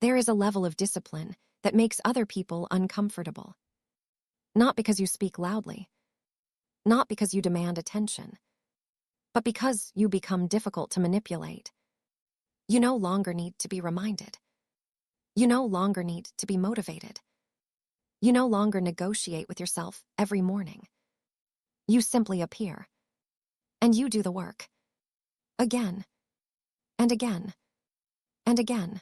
There is a level of discipline that makes other people uncomfortable. Not because you speak loudly, not because you demand attention, but because you become difficult to manipulate. You no longer need to be reminded. You no longer need to be motivated. You no longer negotiate with yourself every morning. You simply appear, and you do the work. Again, and again, and again.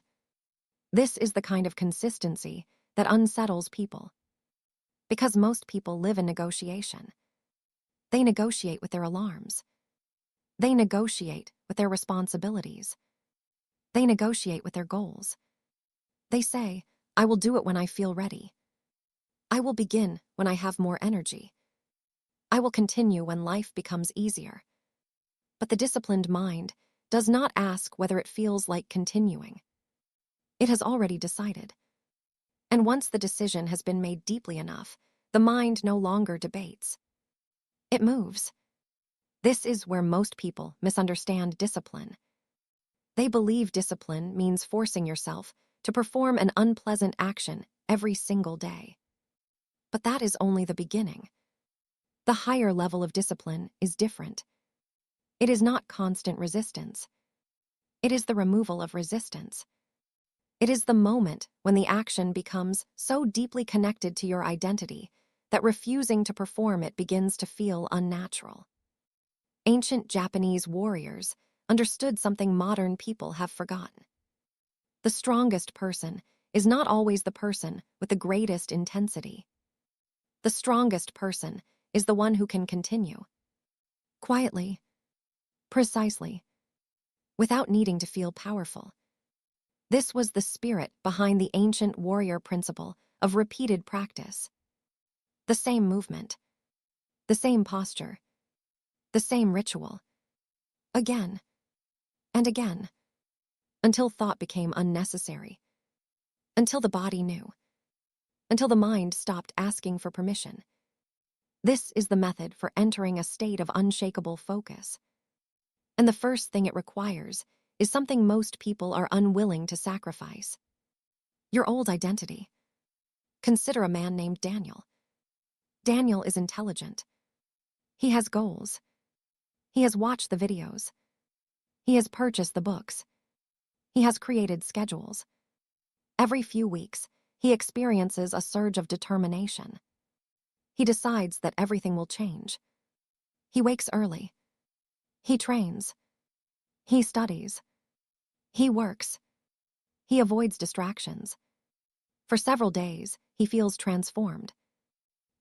This is the kind of consistency that unsettles people. Because most people live in negotiation. They negotiate with their alarms. They negotiate with their responsibilities. They negotiate with their goals. They say, I will do it when I feel ready. I will begin when I have more energy. I will continue when life becomes easier. But the disciplined mind does not ask whether it feels like continuing. It has already decided. And once the decision has been made deeply enough, the mind no longer debates. It moves. This is where most people misunderstand discipline. They believe discipline means forcing yourself to perform an unpleasant action every single day. But that is only the beginning. The higher level of discipline is different. It is not constant resistance. It is the removal of resistance. It is the moment when the action becomes so deeply connected to your identity that refusing to perform it begins to feel unnatural. Ancient Japanese warriors understood something modern people have forgotten. The strongest person is not always the person with the greatest intensity. The strongest person is the one who can continue. Quietly, precisely, without needing to feel powerful. This was the spirit behind the ancient warrior principle of repeated practice. The same movement, the same posture, the same ritual. Again, and again, until thought became unnecessary, until the body knew, until the mind stopped asking for permission. This is the method for entering a state of unshakable focus. And the first thing it requires is something most people are unwilling to sacrifice. Your old identity. Consider a man named Daniel. Daniel is intelligent. He has goals. He has watched the videos. He has purchased the books. He has created schedules. Every few weeks, he experiences a surge of determination. He decides that everything will change. He wakes early. He trains. He studies. He works. He avoids distractions. For several days, he feels transformed.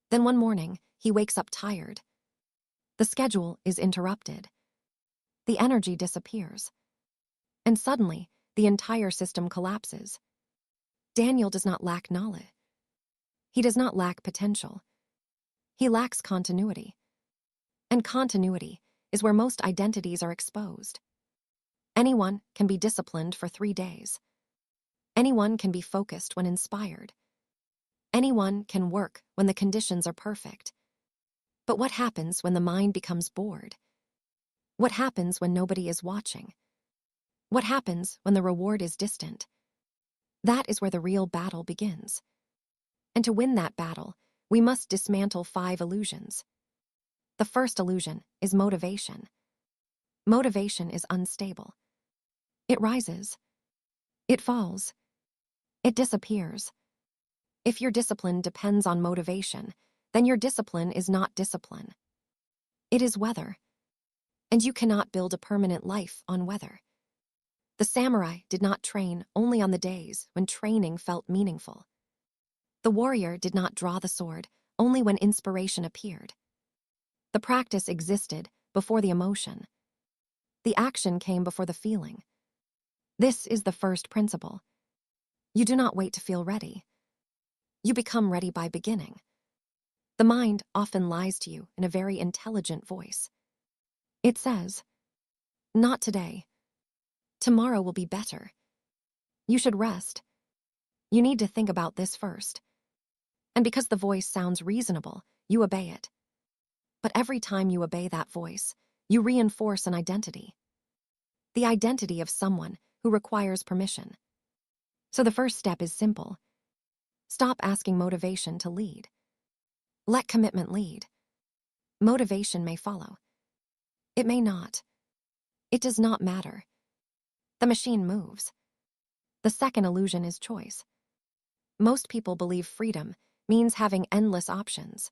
Then one morning, he wakes up tired. The schedule is interrupted. The energy disappears. And suddenly, the entire system collapses. Daniel does not lack knowledge. He does not lack potential. He lacks continuity. And continuity is where most identities are exposed. Anyone can be disciplined for 3 days. Anyone can be focused when inspired. Anyone can work when the conditions are perfect. But what happens when the mind becomes bored? What happens when nobody is watching? What happens when the reward is distant? That is where the real battle begins. And to win that battle, we must dismantle 5 illusions. The first illusion is motivation. Motivation is unstable. It rises. It falls. It disappears. If your discipline depends on motivation, then your discipline is not discipline. It is weather. And you cannot build a permanent life on weather. The samurai did not train only on the days when training felt meaningful. The warrior did not draw the sword only when inspiration appeared. The practice existed before the emotion. The action came before the feeling. This is the first principle. You do not wait to feel ready. You become ready by beginning. The mind often lies to you in a very intelligent voice. It says, "Not today. Tomorrow will be better. You should rest. You need to think about this first." And because the voice sounds reasonable, you obey it. But every time you obey that voice, you reinforce an identity. The identity of someone who requires permission. So the first step is simple. Stop asking motivation to lead. Let commitment lead. Motivation may follow. It may not. It does not matter. The machine moves. The second illusion is choice. Most people believe freedom means having endless options.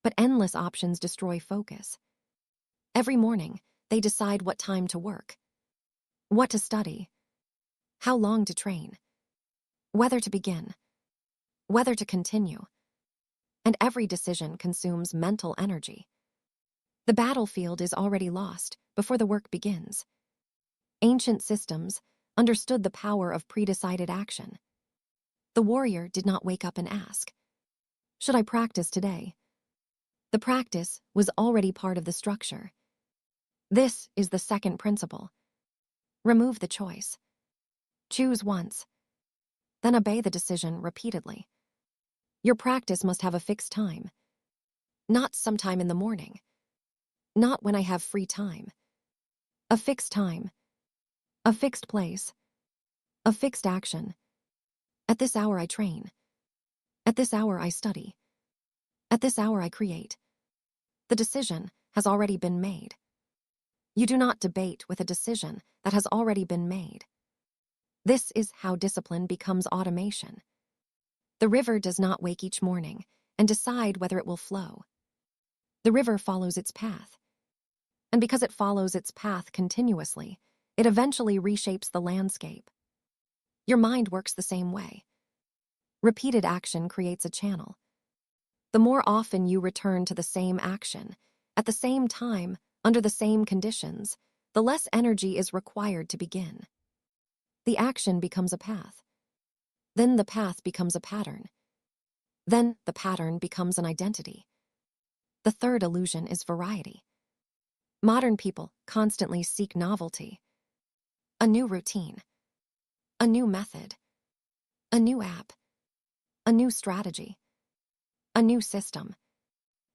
But endless options destroy focus. Every morning, they decide what time to work, what to study, how long to train, whether to begin, whether to continue. And every decision consumes mental energy. The battlefield is already lost before the work begins. Ancient systems understood the power of pre-decided action. The warrior did not wake up and ask, "Should I practice today?" The practice was already part of the structure. This is the second principle. Remove the choice. Choose once, then obey the decision repeatedly. Your practice must have a fixed time. Not sometime in the morning. Not when I have free time. A fixed time. A fixed place. A fixed action. At this hour I train. At this hour I study. At this hour I create. The decision has already been made. You do not debate with a decision that has already been made. This is how discipline becomes automation. The river does not wake each morning and decide whether it will flow. The river follows its path. And because it follows its path continuously, it eventually reshapes the landscape. Your mind works the same way. Repeated action creates a channel. The more often you return to the same action, at the same time, under the same conditions, the less energy is required to begin. The action becomes a path. Then the path becomes a pattern. Then the pattern becomes an identity. The third illusion is variety. Modern people constantly seek novelty. A new routine. A new method. A new app. A new strategy. A new system.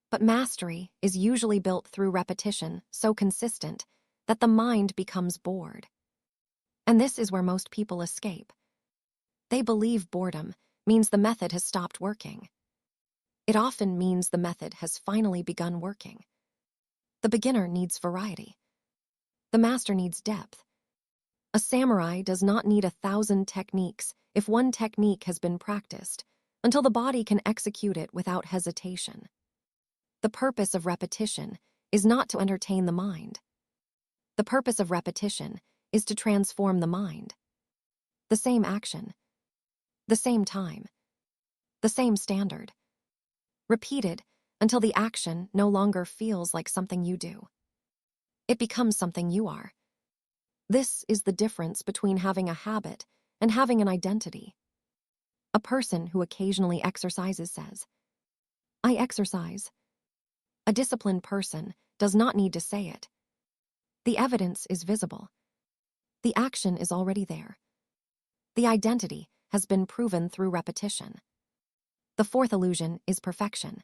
But mastery is usually built through repetition so consistent that the mind becomes bored. And this is where most people escape. They believe boredom means the method has stopped working. It often means the method has finally begun working. The beginner needs variety. The master needs depth. A samurai does not need 1,000 techniques if one technique has been practiced, until the body can execute it without hesitation. The purpose of repetition is not to entertain the mind. The purpose of repetition is to transform the mind. The same action. The same time. The same standard. Repeated until the action no longer feels like something you do. It becomes something you are. This is the difference between having a habit and having an identity. A person who occasionally exercises says, "I exercise." A disciplined person does not need to say it. The evidence is visible. The action is already there. The identity has been proven through repetition. The fourth illusion is perfection.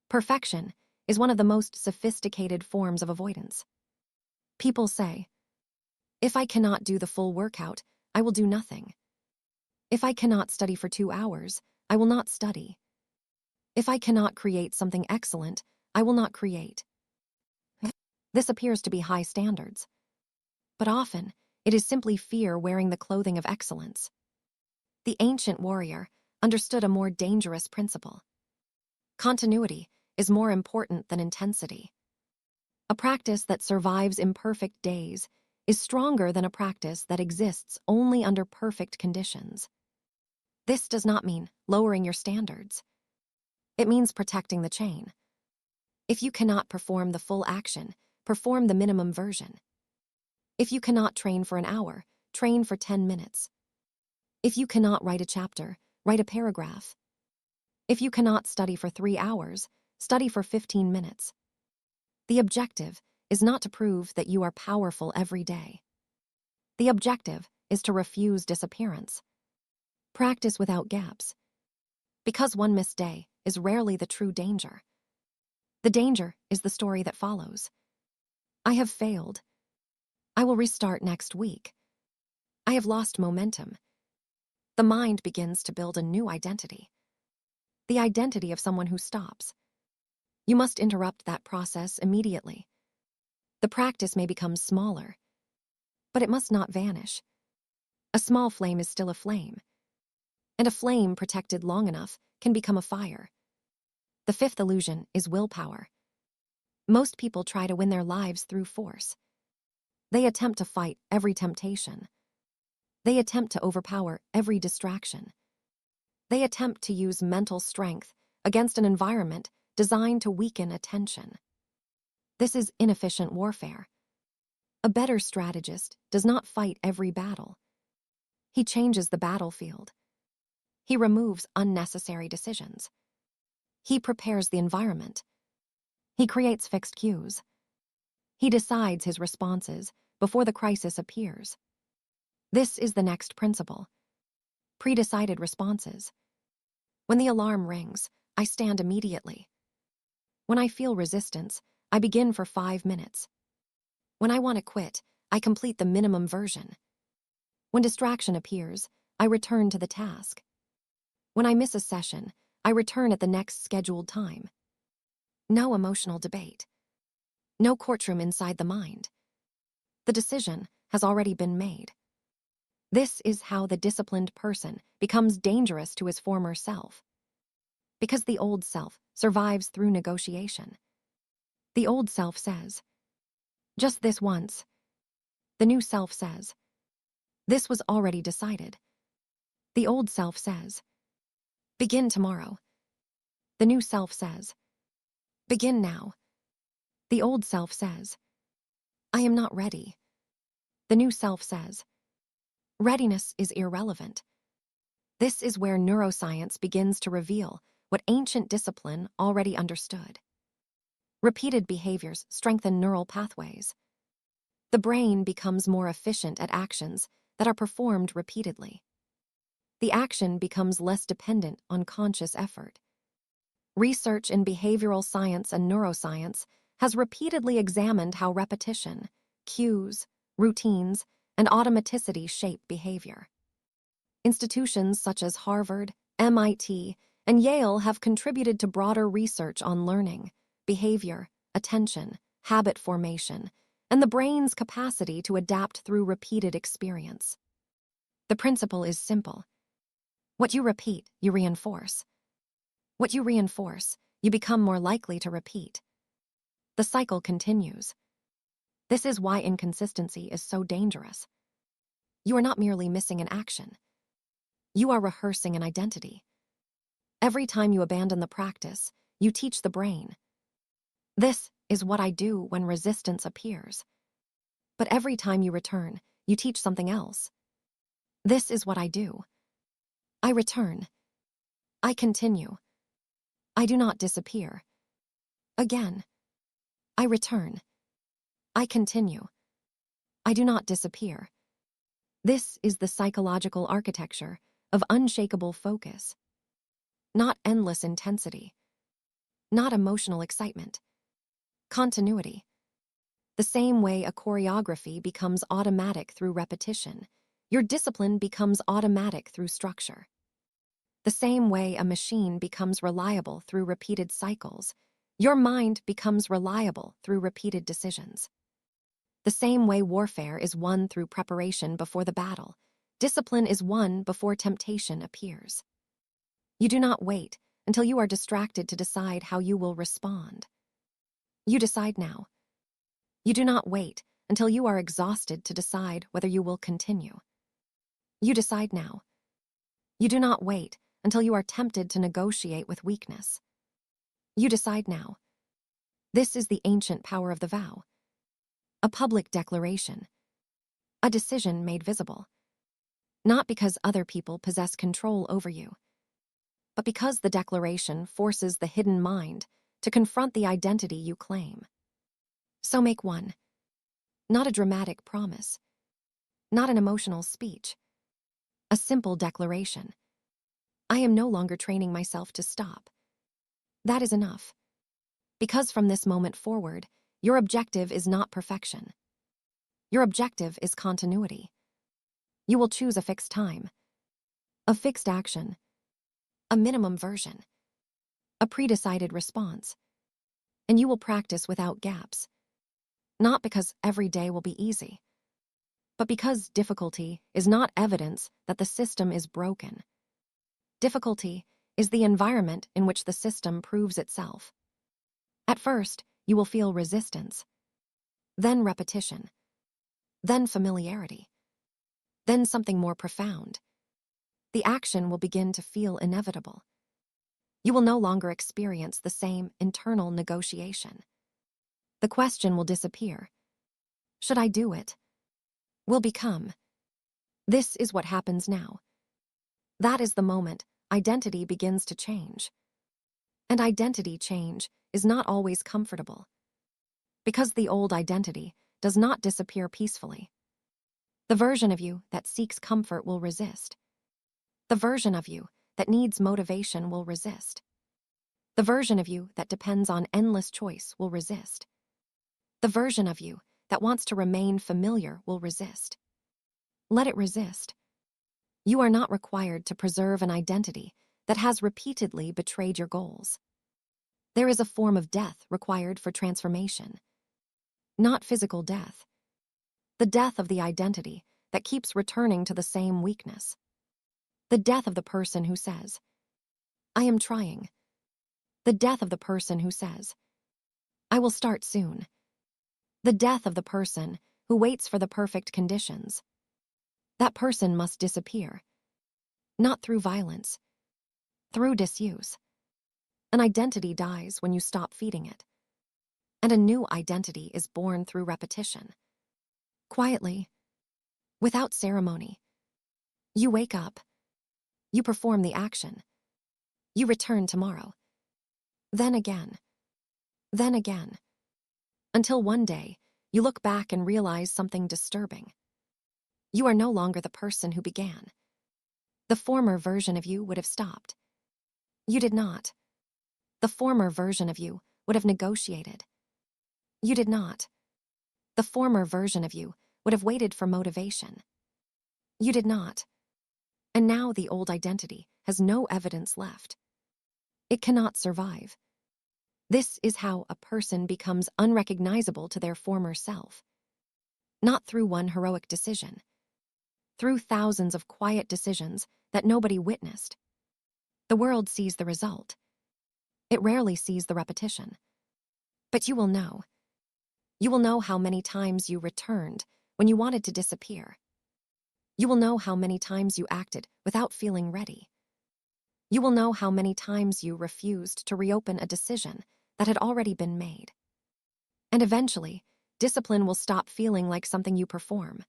Perfection is one of the most sophisticated forms of avoidance. People say, "If I cannot do the full workout, I will do nothing. If I cannot study for 2 hours, I will not study. If I cannot create something excellent, I will not create." This appears to be high standards. But often, it is simply fear wearing the clothing of excellence. The ancient warrior understood a more dangerous principle. Continuity is more important than intensity. A practice that survives imperfect days is stronger than a practice that exists only under perfect conditions. This does not mean lowering your standards. It means protecting the chain. If you cannot perform the full action, perform the minimum version. If you cannot train for an hour, train for 10 minutes. If you cannot write a chapter, write a paragraph. If you cannot study for 3 hours, study for 15 minutes. The objective is not to prove that you are powerful every day. The objective is to refuse disappearance. Practice without gaps. Because one missed day is rarely the true danger. The danger is the story that follows. I have failed. I will restart next week. I have lost momentum. The mind begins to build a new identity, the identity of someone who stops. You must interrupt that process immediately. The practice may become smaller, but it must not vanish. A small flame is still a flame, and a flame protected long enough can become a fire. The fifth illusion is willpower. Most people try to win their lives through force. They attempt to fight every temptation. They attempt to overpower every distraction. They attempt to use mental strength against an environment designed to weaken attention. This is inefficient warfare. A better strategist does not fight every battle. He changes the battlefield. He removes unnecessary decisions. He prepares the environment. He creates fixed cues. He decides his responses before the crisis appears. This is the next principle. Pre-decided responses. When the alarm rings, I stand immediately. When I feel resistance, I begin for 5 minutes. When I want to quit, I complete the minimum version. When distraction appears, I return to the task. When I miss a session, I return at the next scheduled time. No emotional debate. No courtroom inside the mind. The decision has already been made. This is how the disciplined person becomes dangerous to his former self. Because the old self survives through negotiation. The old self says, "Just this once." The new self says, "This was already decided." The old self says, "Begin tomorrow." The new self says, "Begin now." The old self says, "I am not ready." The new self says, "Readiness is irrelevant." This is where neuroscience begins to reveal what ancient discipline already understood. Repeated behaviors strengthen neural pathways. The brain becomes more efficient at actions that are performed repeatedly. The action becomes less dependent on conscious effort. Research in behavioral science and neuroscience has repeatedly examined how repetition, cues, routines, and automaticity shape behavior. Institutions such as Harvard, MIT, and Yale have contributed to broader research on learning, behavior, attention, habit formation, and the brain's capacity to adapt through repeated experience. The principle is simple. What you repeat, you reinforce. What you reinforce, you become more likely to repeat. The cycle continues. This is why inconsistency is so dangerous. You are not merely missing an action. You are rehearsing an identity. Every time you abandon the practice, you teach the brain, "This is what I do when resistance appears." But every time you return, you teach something else. "This is what I do. I return. I continue. I do not disappear." Again. I return. I continue. I do not disappear. This is the psychological architecture of unshakable focus. Not endless intensity. Not emotional excitement. Continuity. The same way a choreography becomes automatic through repetition, your discipline becomes automatic through structure. The same way a machine becomes reliable through repeated cycles, your mind becomes reliable through repeated decisions. The same way warfare is won through preparation before the battle, discipline is won before temptation appears. You do not wait until you are distracted to decide how you will respond. You decide now. You do not wait until you are exhausted to decide whether you will continue. You decide now. You do not wait until you are tempted to negotiate with weakness. You decide now. This is the ancient power of the vow. A public declaration. A decision made visible. Not because other people possess control over you, but because the declaration forces the hidden mind to confront the identity you claim. So make one. Not a dramatic promise. Not an emotional speech. A simple declaration. I am no longer training myself to stop. That is enough. Because from this moment forward, your objective is not perfection. Your objective is continuity. You will choose a fixed time. a fixed action, a minimum version, a pre-decided response. And you will practice without gaps, not because every day will be easy, but because difficulty is not evidence that the system is broken. Difficulty is the environment in which the system proves itself. At first, you will feel resistance, then repetition, then familiarity, then something more profound. The action will begin to feel inevitable. You will no longer experience the same internal negotiation. The question will disappear. Should I do it? Will become. This is what happens now. That is the moment identity begins to change. And identity change is not always comfortable, because the old identity does not disappear peacefully. The version of you that seeks comfort will resist. The version of you that needs motivation will resist. The version of you that depends on endless choice will resist. The version of you that wants to remain familiar will resist. Let it resist. You are not required to preserve an identity that has repeatedly betrayed your goals. There is a form of death required for transformation. Not physical death. The death of the identity that keeps returning to the same weakness. The death of the person who says, I am trying. The death of the person who says, I will start soon. The death of the person who waits for the perfect conditions. That person must disappear. Not through violence, through disuse. An identity dies when you stop feeding it. And a new identity is born through repetition. Quietly, without ceremony. You wake up. You perform the action. You return tomorrow. Then again. Then again. Until one day, you look back and realize something disturbing. You are no longer the person who began. The former version of you would have stopped. You did not. The former version of you would have negotiated. You did not. The former version of you would have waited for motivation. You did not. And now the old identity has no evidence left. It cannot survive. This is how a person becomes unrecognizable to their former self. Not through one heroic decision. Through thousands of quiet decisions that nobody witnessed. The world sees the result. It rarely sees the repetition. But you will know. You will know how many times you returned when you wanted to disappear. You will know how many times you acted without feeling ready. You will know how many times you refused to reopen a decision that had already been made. And eventually, discipline will stop feeling like something you perform.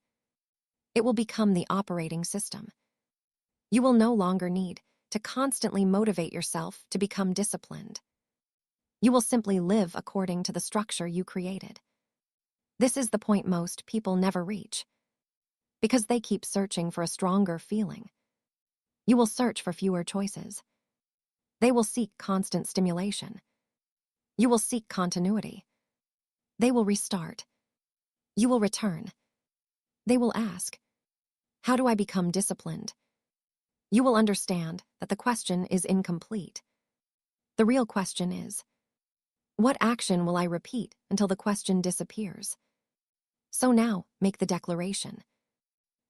It will become the operating system. You will no longer need to constantly motivate yourself to become disciplined. You will simply live according to the structure you created. This is the point most people never reach, because they keep searching for a stronger feeling. You will search for fewer choices. They will seek constant stimulation. You will seek continuity. They will restart. You will return. They will ask, how do I become disciplined? You will understand that the question is incomplete. The real question is, what action will I repeat until the question disappears? So now, make the declaration.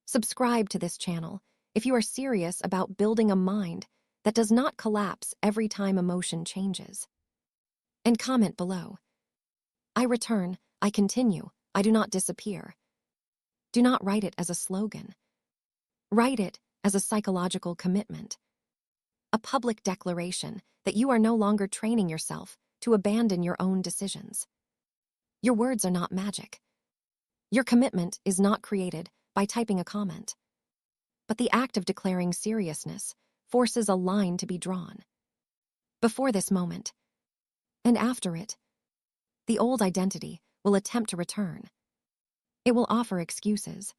Subscribe to this channel if you are serious about building a mind that does not collapse every time emotion changes. And comment below. I return, I continue, I do not disappear. Do not write it as a slogan. Write it as a psychological commitment. A public declaration that you are no longer training yourself to abandon your own decisions. Your words are not magic. Your commitment is not created by typing a comment. But the act of declaring seriousness forces a line to be drawn. Before this moment, and after it, the old identity will attempt to return. It will offer excuses.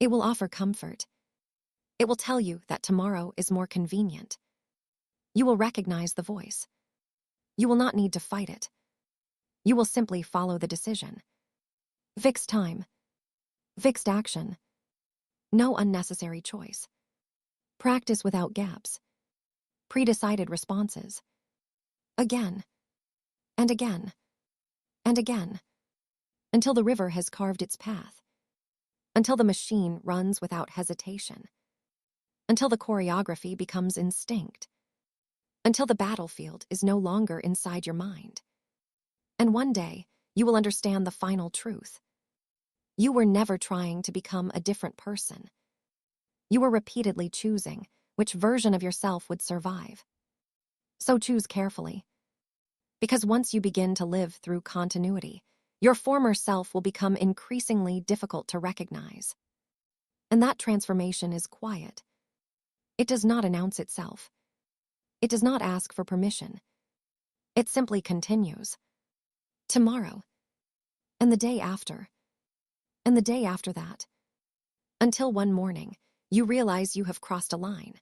It will offer comfort. It will tell you that tomorrow is more convenient. You will recognize the voice. You will not need to fight it. You will simply follow the decision. Fixed time. Fixed action. No unnecessary choice. Practice without gaps. Pre-decided responses. Again, and again, and again, until the river has carved its path, until the machine runs without hesitation, until the choreography becomes instinct, until the battlefield is no longer inside your mind. And one day, you will understand the final truth. You were never trying to become a different person. You were repeatedly choosing which version of yourself would survive. So choose carefully. Because once you begin to live through continuity, your former self will become increasingly difficult to recognize. And that transformation is quiet. It does not announce itself. It does not ask for permission. It simply continues. Tomorrow, and the day after, and the day after that, until one morning, you realize you have crossed a line.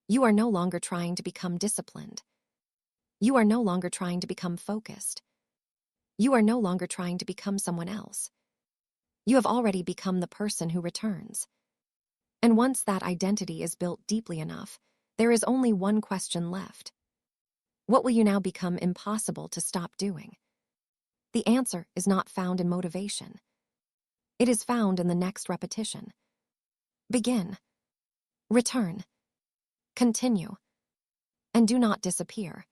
You are no longer trying to become disciplined. You are no longer trying to become focused. You are no longer trying to become someone else. You have already become the person who returns. And once that identity is built deeply enough, there is only one question left. What will you now become impossible to stop doing? The answer is not found in motivation. It is found in the next repetition. Begin. Return. Continue. And do not disappear.